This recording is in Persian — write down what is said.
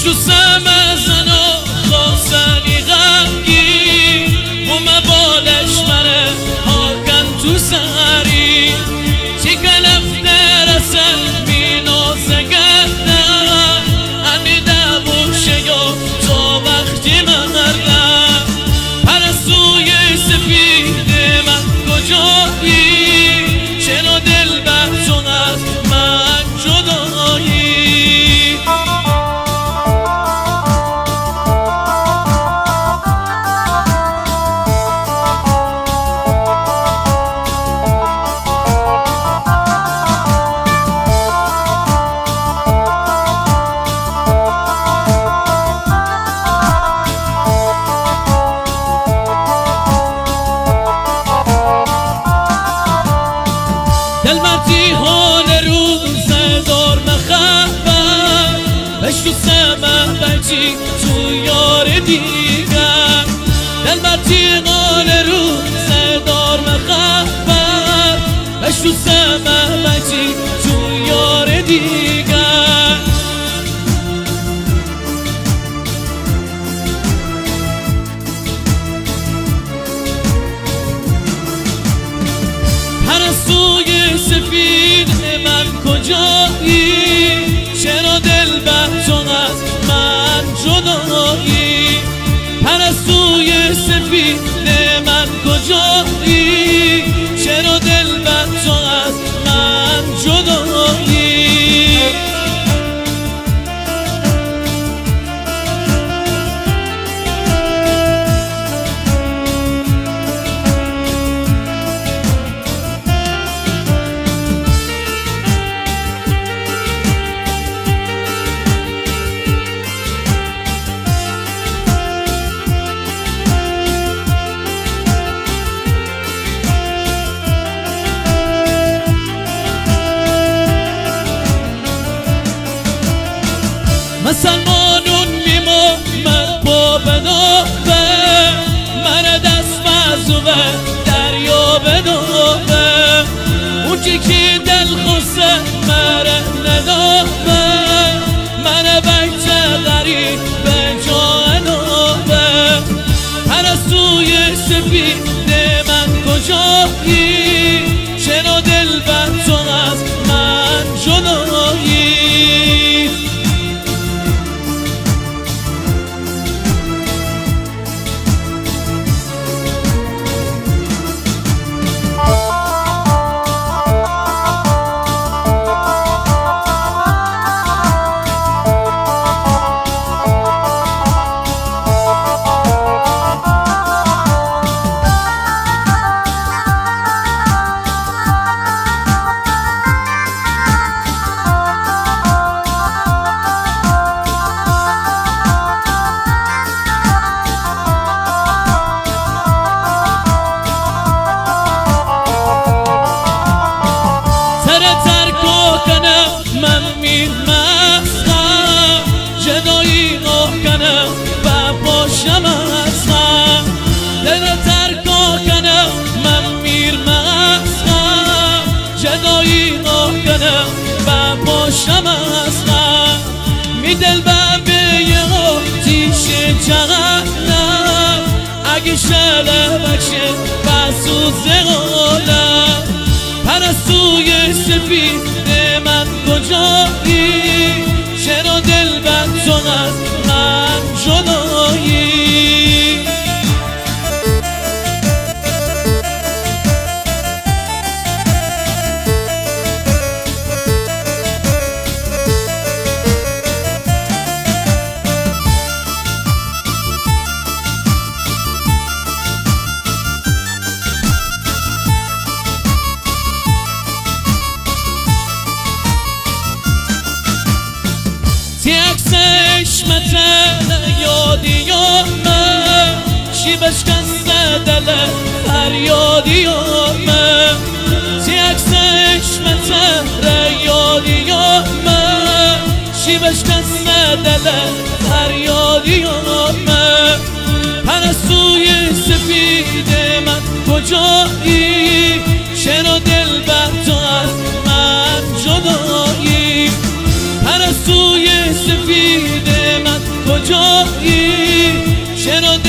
دوستم ازن و خواستنی غمگی و مبالش منه هاکن تو سری چی کلفته رسل مینو زگردم همی دبوشه یا تو وقتی مردم پرستوی سفید من کجایی چرا دل بر تو از من جدایی دل مرتی حال روز دار مخبر بش تو سمه بچی تو یار دیگر دل مرتی حال روز دار مخبر بش تو سمه بچی تو یار دیگر پرستوی سفید من کجایی چرا دل بر تو از من جدایی پرستوی سفید من کجایی چرا دل بر تو از من جدایی مسلمانون میمومد با بنابه من دست مزوبه دریا بدابه اون که دل خوسته مره ندابه من بیت غریب به جا نابه پرستوی سفید من کجایی چرا دل بر تو از من جدایی من میرمستم جدایی کنم و پاشم هستم دل ترک کنم من میرمستم جدایی کنم و پاشم هستم می دل به یه آتیش جهنم اگه شله بکشه بسوزه غالم پرستوی سفید من کجایی چرا دل بر تو از من جدایی تی عکس عشمته یادیامه چی بشکسته دل فریادیامه تی عکس عشمته یادیامه چی بشکسته دل فریادیامه پرستوی سفید من کجایی چرا دل بر تو از من جدایی پرستوی سفید من چرا